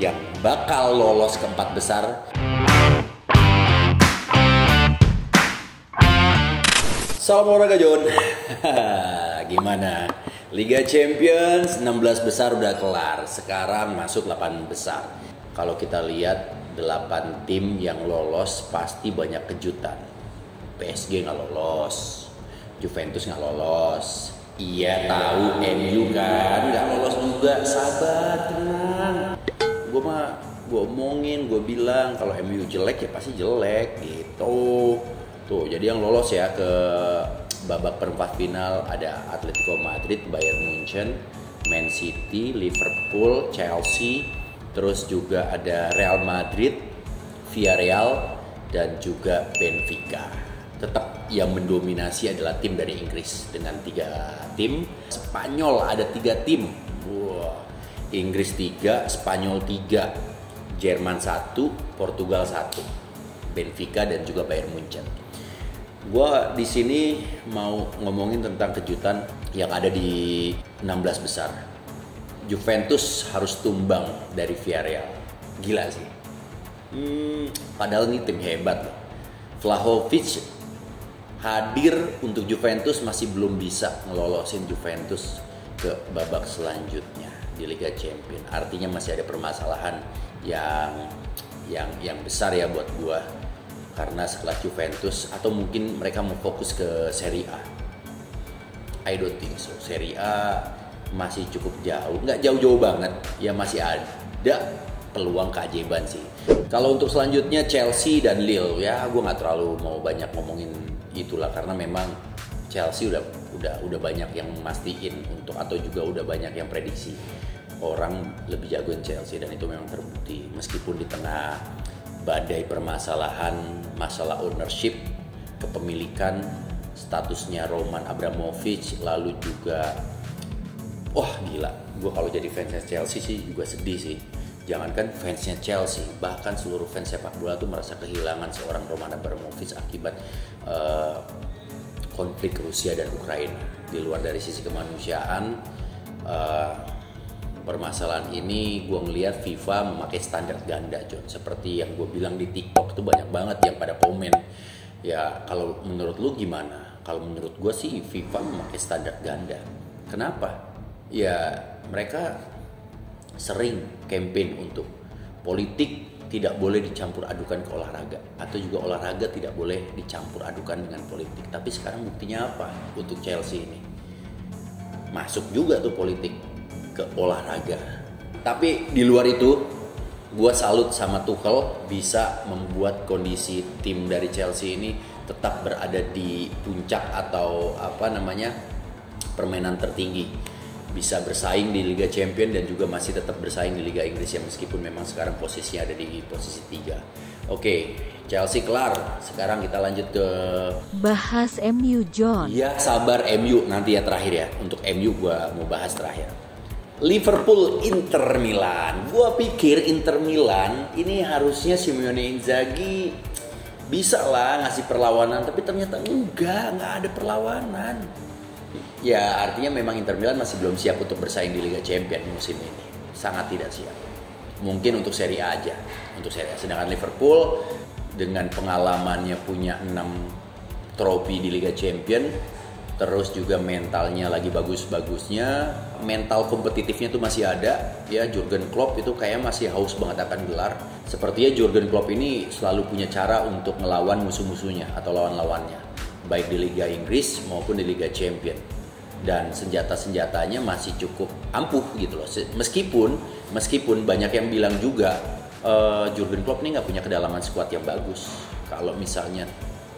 yang bakal lolos ke 4 besar. Salam olahraga Jon. Gimana? Liga Champions 16 besar udah kelar. Sekarang masuk 8 besar. Kalau kita lihat 8 tim yang lolos pasti banyak kejutan. PSG nggak lolos, Juventus nggak lolos. Iya tahu MU kan nggak lolos juga. Sabar, tenang. Gue omongin, gue bilang kalau MU jelek ya pasti jelek gitu. Tuh, jadi yang lolos ya ke babak perempat final ada Atletico Madrid, Bayern Munchen, Man City, Liverpool, Chelsea, terus juga ada Real Madrid, Villarreal, dan juga Benfica. Tetap yang mendominasi adalah tim dari Inggris dengan 3 tim. Spanyol ada 3 tim. Wah, Inggris 3, Spanyol 3, Jerman 1, Portugal 1, Benfica dan juga Bayern Munchen. Gua di sini mau ngomongin tentang kejutan yang ada di 16 besar. Juventus harus tumbang dari Villarreal. Gila sih. Padahal ini tim hebat loh. Vlahovic hadir untuk Juventus masih belum bisa ngelolosin Juventus ke babak selanjutnya di Liga Champions. Artinya masih ada permasalahan yang besar ya buat gua. Karena setelah Juventus atau mungkin mereka mau fokus ke Serie A. I don't think so. Serie A masih cukup jauh, nggak jauh-jauh banget. Ya masih ada peluang keajaiban sih. Kalau untuk selanjutnya Chelsea dan Lille ya, gue nggak terlalu mau banyak ngomongin itulah karena memang Chelsea udah banyak yang mastiin untuk atau juga udah banyak yang prediksi orang lebih jagoin Chelsea dan itu memang terbukti meskipun di tengah badai permasalahan, masalah ownership, kepemilikan, statusnya Roman Abramovich, lalu juga, wah gila, gue kalau jadi fansnya Chelsea sih juga sedih sih. Jangankan fansnya Chelsea, bahkan seluruh fans sepak bola tuh merasa kehilangan seorang Roman Abramovich akibat konflik Rusia dan Ukraina. Di luar dari sisi kemanusiaan, permasalahan ini gue ngelihat FIFA memakai standar ganda John, seperti yang gue bilang di TikTok tuh banyak banget yang pada komen ya. Kalau menurut lu gimana? Kalau menurut gue sih FIFA memakai standar ganda. Kenapa? Ya mereka sering campaign untuk politik tidak boleh dicampur adukan ke olahraga atau juga olahraga tidak boleh dicampur adukan dengan politik. Tapi sekarang buktinya apa untuk Chelsea ini? Masuk juga tuh politik ke olahraga. Tapi di luar itu gue salut sama Tuchel bisa membuat kondisi tim dari Chelsea ini tetap berada di puncak atau permainan tertinggi, bisa bersaing di Liga Champions dan juga masih tetap bersaing di Liga Inggris ya meskipun memang sekarang posisinya ada di posisi 3. Oke, Chelsea kelar. Sekarang kita lanjut ke bahas MU John. Ya sabar MU nanti ya terakhir ya. Untuk MU gue mau bahas terakhir. Liverpool Inter Milan. Gua pikir Inter Milan ini harusnya Simone Inzaghi bisa lah ngasih perlawanan, tapi ternyata nggak ada perlawanan. Ya artinya memang Inter Milan masih belum siap untuk bersaing di Liga Champions musim ini. Sangat tidak siap. Mungkin untuk Serie A aja, untuk Serie A. Sedangkan Liverpool dengan pengalamannya punya 6 trofi di Liga Champions, terus juga mentalnya lagi bagus-bagusnya, mental kompetitifnya tuh masih ada ya. Jurgen Klopp itu kayak masih haus banget akan gelar. Sepertinya Jurgen Klopp ini selalu punya cara untuk melawan musuh-musuhnya atau lawan-lawannya, baik di Liga Inggris maupun di Liga Champions. Dan senjata-senjatanya masih cukup ampuh gitu loh. Meskipun banyak yang bilang juga Jurgen Klopp ini nggak punya kedalaman skuad yang bagus. Kalau misalnya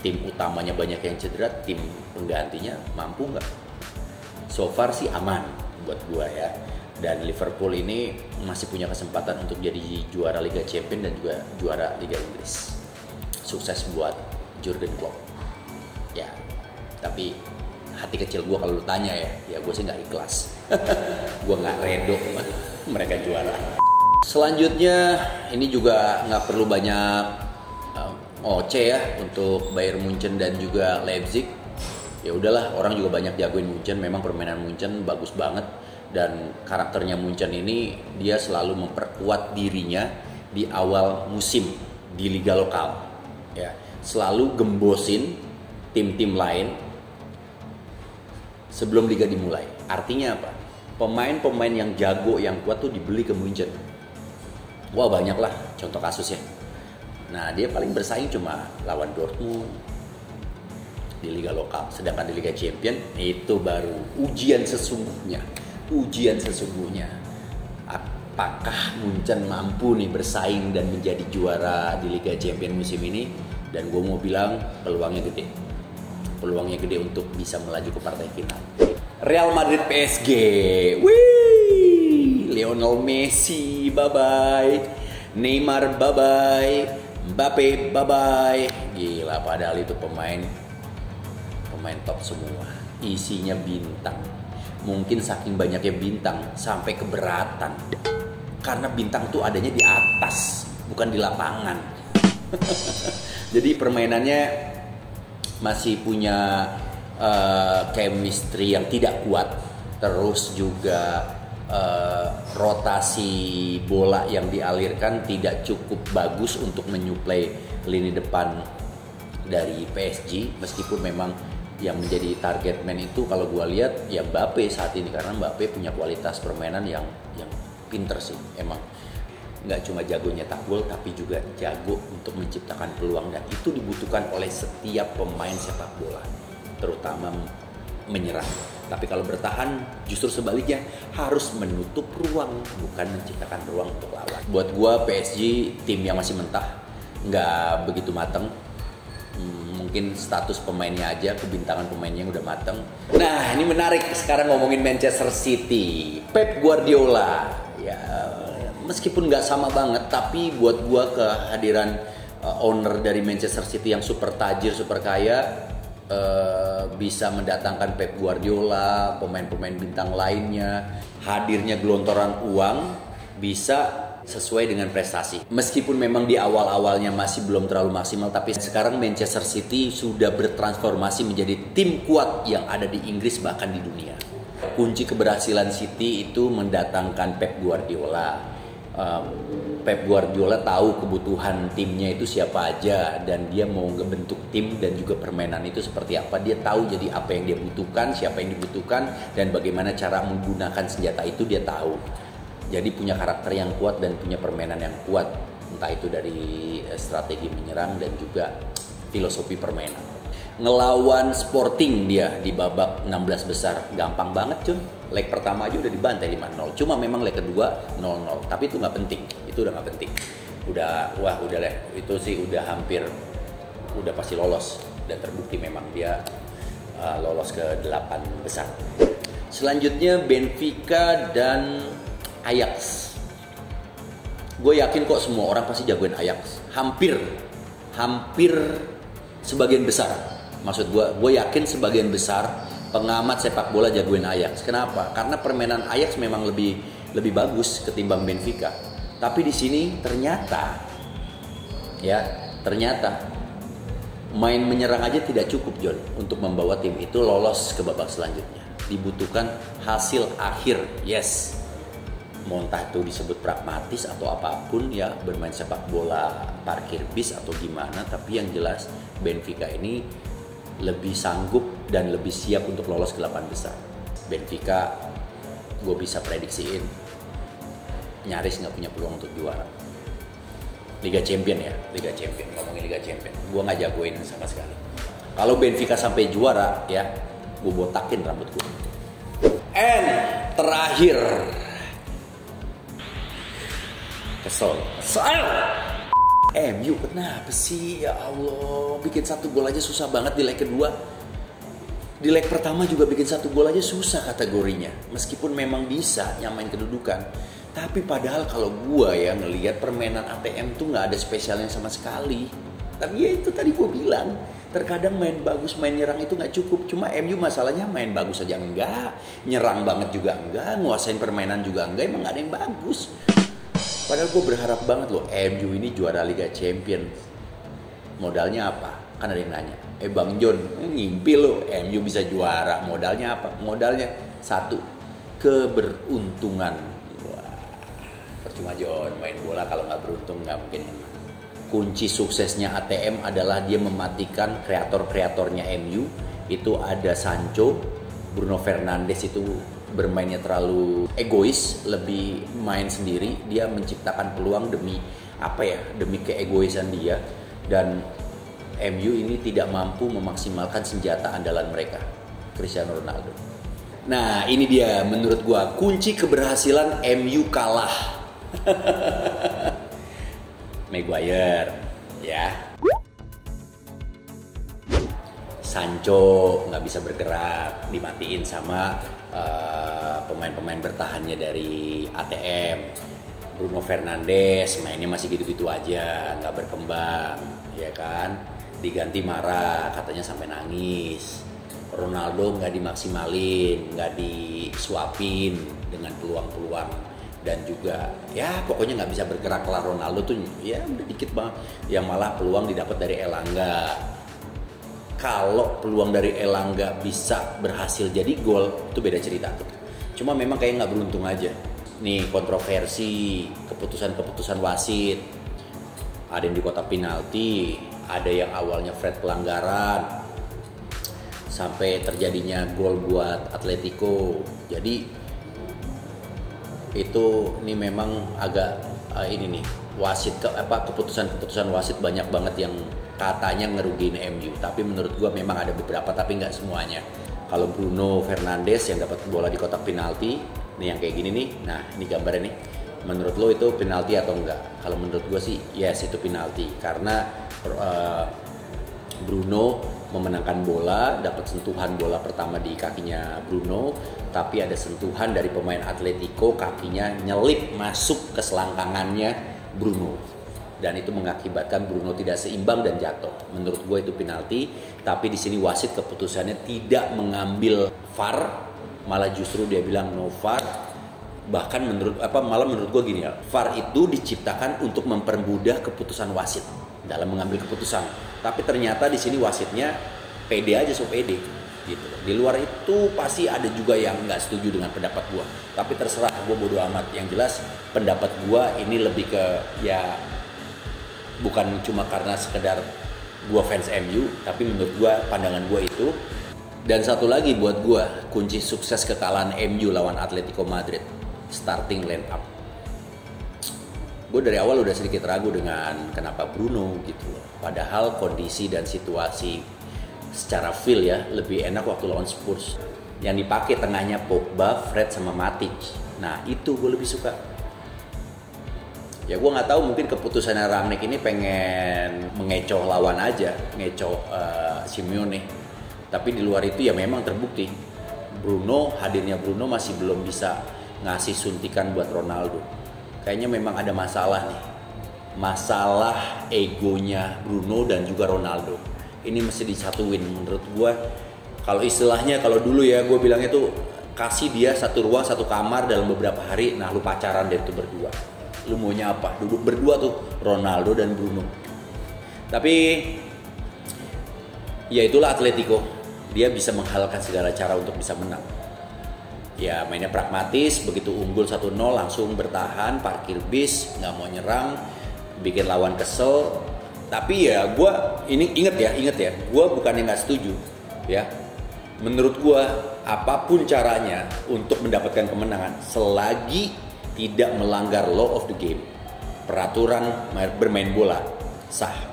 tim utamanya banyak yang cedera, tim penggantinya mampu nggak? So far sih aman buat gua ya. Dan Liverpool ini masih punya kesempatan untuk jadi juara Liga Champions dan juga juara Liga Inggris. Sukses buat Jurgen Klopp. Ya, tapi hati kecil gua kalau lu tanya ya gua sih nggak ikhlas. Gua nggak redo mereka juara. Selanjutnya ini juga nggak perlu banyak OC ya untuk Bayern Munchen dan juga Leipzig. Ya udahlah, orang juga banyak jagoin Munchen, memang permainan Munchen bagus banget Dan karakternya Munchen ini dia selalu memperkuat dirinya di awal musim di liga lokal, ya, selalu gembosin tim-tim lain sebelum liga dimulai. Artinya apa? Pemain-pemain yang jago, yang kuat tuh dibeli ke Munchen. Wah, banyak lah contoh kasusnya. Nah, dia paling bersaing cuma lawan Dortmund di liga lokal, sedangkan di Liga Champion itu baru ujian sesungguhnya. Apakah Munchen mampu nih bersaing dan menjadi juara di Liga Champion musim ini? Dan gue mau bilang peluangnya gede untuk bisa melaju ke partai final. Real Madrid PSG, wih, Lionel Messi bye bye, Neymar bye bye, Mbappe bye bye. Gila, padahal itu pemain top semua, isinya bintang. Mungkin saking banyaknya bintang sampai keberatan, karena bintang tuh adanya di atas, bukan di lapangan. Jadi permainannya masih punya chemistry yang tidak kuat. Terus juga rotasi bola yang dialirkan tidak cukup bagus untuk menyuplai lini depan dari PSG. Meskipun memang yang menjadi target man itu kalau gue lihat ya Mbappe saat ini, karena Mbappe punya kualitas permainan yang pinter sih. Emang nggak cuma jago nyetak gol, tapi juga jago untuk menciptakan peluang, dan itu dibutuhkan oleh setiap pemain sepak bola, terutama menyerang. Tapi kalau bertahan justru sebaliknya, harus menutup ruang, bukan menciptakan ruang untuk lawan. Buat gue PSG tim yang masih mentah, nggak begitu mateng. Mungkin status pemainnya aja, kebintangan pemainnya udah mateng. Nah, ini menarik sekarang ngomongin Manchester City. Pep Guardiola, ya meskipun nggak sama banget, tapi buat gua kehadiran owner dari Manchester City yang super tajir, super kaya, bisa mendatangkan Pep Guardiola, pemain-pemain bintang lainnya, hadirnya gelontoran uang bisa sesuai dengan prestasi. Meskipun memang di awal-awalnya masih belum terlalu maksimal, tapi sekarang Manchester City sudah bertransformasi menjadi tim kuat yang ada di Inggris, bahkan di dunia. Kunci keberhasilan City itu mendatangkan Pep Guardiola. Pep Guardiola tahu kebutuhan timnya itu siapa aja, dan dia mau ngebentuk tim dan juga permainan itu seperti apa. Dia tahu jadi apa yang dia butuhkan, siapa yang dibutuhkan, dan bagaimana cara menggunakan senjata itu dia tahu. Jadi punya karakter yang kuat dan punya permainan yang kuat, entah itu dari strategi menyerang dan juga filosofi permainan. Ngelawan Sporting dia di babak 16 besar, gampang banget Cun. Leg pertama aja udah dibantai 5-0. Cuma memang leg kedua 0-0, tapi itu nggak penting. Itu udah nggak penting. Udah lah. Itu sih udah hampir, udah pasti lolos, dan terbukti memang dia lolos ke 8 besar. Selanjutnya Benfica dan Ajax. Gue yakin kok semua orang pasti jagoin Ajax. Hampir sebagian besar. Maksud gue yakin sebagian besar pengamat sepak bola jagoin Ajax. Kenapa? Karena permainan Ajax memang lebih bagus ketimbang Benfica. Tapi di sini ternyata main menyerang aja tidak cukup, John, untuk membawa tim itu lolos ke babak selanjutnya. Dibutuhkan hasil akhir, yes. Mau entah itu disebut pragmatis atau apapun ya, bermain sepak bola parkir bis atau gimana, tapi yang jelas Benfica ini lebih sanggup dan lebih siap untuk lolos ke 8 besar. Benfica gue bisa prediksiin nyaris nggak punya peluang untuk juara Liga Champion ya, ngomongin Liga Champion, gue nggak jagoin sama sekali. Kalau Benfica sampai juara ya, gue botakin rambut gue. And terakhir, kesel. MU kenapa sih, ya Allah, bikin 1 gol aja susah banget di leg kedua. Di leg pertama juga bikin 1 gol aja susah kategorinya. Meskipun memang bisa nyamain kedudukan, tapi padahal kalau gua ya ngelihat permainan ATM tuh nggak ada spesialnya sama sekali. Tapi ya itu tadi gua bilang, terkadang main bagus, main nyerang itu nggak cukup. Cuma MU masalahnya main bagus aja enggak, nyerang banget juga enggak, nguasain permainan juga enggak, emang nggak ada yang bagus. Padahal gue berharap banget loh MU ini juara Liga Champions. Modalnya apa? Kan ada yang nanya. Bang John, ngimpi lo MU bisa juara. Modalnya apa? Modalnya 1, keberuntungan. Wah, percuma John, main bola kalau nggak beruntung nggak mungkin menang. Kunci suksesnya ATM adalah dia mematikan kreator-kreatornya MU. Itu ada Sancho, Bruno Fernandes itu bermainnya terlalu egois, lebih main sendiri. Dia menciptakan peluang demi demi keegoisan dia, dan MU ini tidak mampu memaksimalkan senjata andalan mereka, Cristiano Ronaldo. Nah, ini dia menurut gua kunci keberhasilan MU kalah. Maguire, ya. Sancho nggak bisa bergerak, dimatiin sama pemain-pemain bertahannya dari ATM. Bruno Fernandes mainnya masih gitu-gitu aja, nggak berkembang, ya kan? Diganti marah, katanya sampai nangis. Ronaldo nggak dimaksimalin, nggak disuapin dengan peluang-peluang, dan juga ya pokoknya nggak bisa bergerak lah Ronaldo tuh, ya udah dikit banget. Yang malah peluang didapat dari Elanga. Kalau peluang dari Elanga bisa berhasil jadi gol, itu beda cerita tuh. Cuma memang kayak nggak beruntung aja. Nih kontroversi, keputusan-keputusan wasit. Ada yang di kotak penalti, ada yang awalnya Fred pelanggaran, sampai terjadinya gol buat Atletico. Jadi itu nih memang agak ini nih wasit keputusan-keputusan wasit banyak banget yang katanya ngerugiin MU, tapi menurut gua memang ada beberapa, tapi nggak semuanya. Kalau Bruno Fernandes yang dapat bola di kotak penalti, nih yang kayak gini nih, nah ini gambarnya nih, menurut lo itu penalti atau enggak? Kalau menurut gua sih yes, itu penalti, karena Bruno memenangkan bola, dapat sentuhan bola pertama di kakinya Bruno, tapi ada sentuhan dari pemain Atletico, kakinya nyelip masuk ke selangkangannya Bruno, dan itu mengakibatkan Bruno tidak seimbang dan jatuh. Menurut gue itu penalti, tapi di sini wasit keputusannya tidak mengambil VAR, malah justru dia bilang no VAR. Bahkan malah menurut gue gini ya, VAR itu diciptakan untuk mempermudah keputusan wasit dalam mengambil keputusan. Tapi ternyata di sini wasitnya pede aja, so pede gitu. Di luar itu pasti ada juga yang nggak setuju dengan pendapat gua. Tapi terserah, gua bodo amat. Yang jelas pendapat gua ini lebih ke ya bukan cuma karena sekedar gua fans MU, tapi menurut gua pandangan gua itu. Dan satu lagi buat gua, kunci sukses kekalahan MU lawan Atletico Madrid, starting line up. Gue dari awal udah sedikit ragu dengan kenapa Bruno gitu loh. Padahal kondisi dan situasi secara feel ya lebih enak waktu lawan Spurs. Yang dipakai tengahnya Pogba, Fred sama Matic. Nah itu gue lebih suka. Ya gue nggak tahu, mungkin keputusannya Rangnick ini pengen mengecoh lawan aja, ngecoh Simeone. Tapi di luar itu ya memang terbukti hadirnya Bruno masih belum bisa ngasih suntikan buat Ronaldo. Kayaknya memang ada masalah nih. Masalah egonya Bruno dan juga Ronaldo. Ini mesti disatuin menurut gue. Kalau istilahnya, kalau dulu ya gue bilangnya tuh, kasih dia satu ruang, satu kamar dalam beberapa hari. Nah lu pacaran deh tuh berdua. Lu maunya apa? Duduk berdua tuh, Ronaldo dan Bruno. Tapi ya itulah Atletico. Dia bisa menghalalkan segala cara untuk bisa menang. Ya mainnya pragmatis, begitu unggul 1-0 langsung bertahan, parkir bis, nggak mau nyerang, bikin lawan kesel. Tapi ya gue ini inget ya, gue bukannya nggak setuju, ya. Menurut gue apapun caranya untuk mendapatkan kemenangan, selagi tidak melanggar law of the game, peraturan bermain bola sah.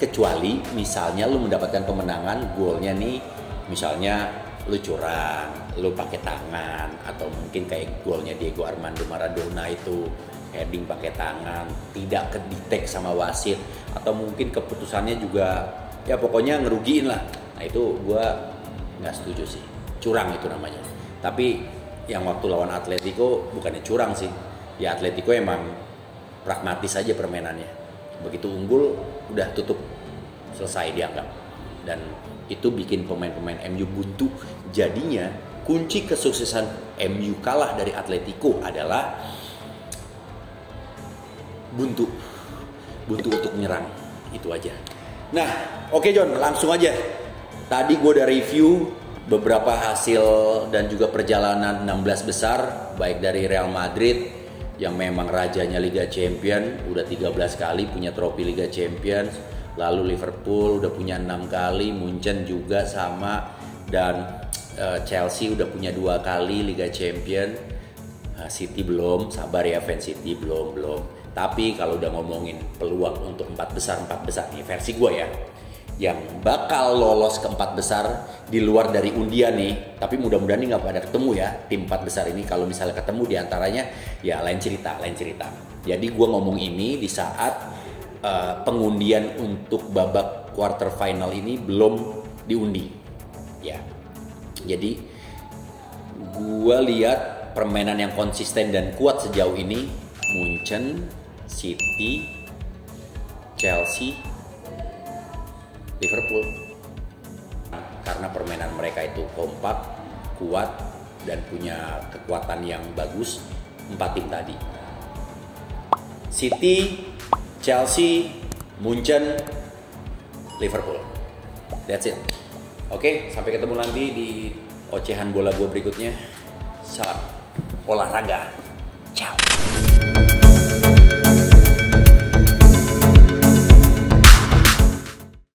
Kecuali misalnya lu mendapatkan kemenangan, golnya nih, misalnya lu curang, lu pakai tangan, atau mungkin kayak golnya Diego Armando Maradona itu heading pakai tangan, tidak kedetek sama wasit, atau mungkin keputusannya juga ya pokoknya ngerugiin lah. Nah itu gue nggak setuju sih, curang itu namanya. Tapi yang waktu lawan Atletico bukannya curang sih, ya Atletico emang pragmatis aja permainannya. Begitu unggul udah tutup, selesai dianggap. Dan itu bikin pemain-pemain MU buntu. Jadinya kunci kesuksesan MU kalah dari Atletico adalah buntu untuk menyerang. Itu aja. Nah oke John, langsung aja. Tadi gue udah review beberapa hasil dan juga perjalanan 16 besar, baik dari Real Madrid yang memang rajanya Liga Champions, udah 13 kali punya trofi Liga Champions, lalu Liverpool udah punya 6 kali, Munchen juga sama, dan Chelsea udah punya 2 kali Liga Champions. City belum, sabar ya fans City, belum. Tapi kalau udah ngomongin peluang untuk 4 besar nih versi gue ya, yang bakal lolos ke 4 besar di luar dari undian nih, tapi mudah-mudahan nih nggak pada ketemu ya tim 4 besar ini. Kalau misalnya ketemu diantaranya ya lain cerita. Jadi gue ngomong ini di saat pengundian untuk babak quarter final ini belum diundi ya. Jadi gue lihat permainan yang konsisten dan kuat sejauh ini Munchen, City, Chelsea, Liverpool, karena permainan mereka itu kompak, kuat, dan punya kekuatan yang bagus. 4 tim tadi, City, Chelsea, Munchen, Liverpool. That's it. Oke, sampai ketemu nanti di ocehan bola gua berikutnya. Salam olahraga. Ciao.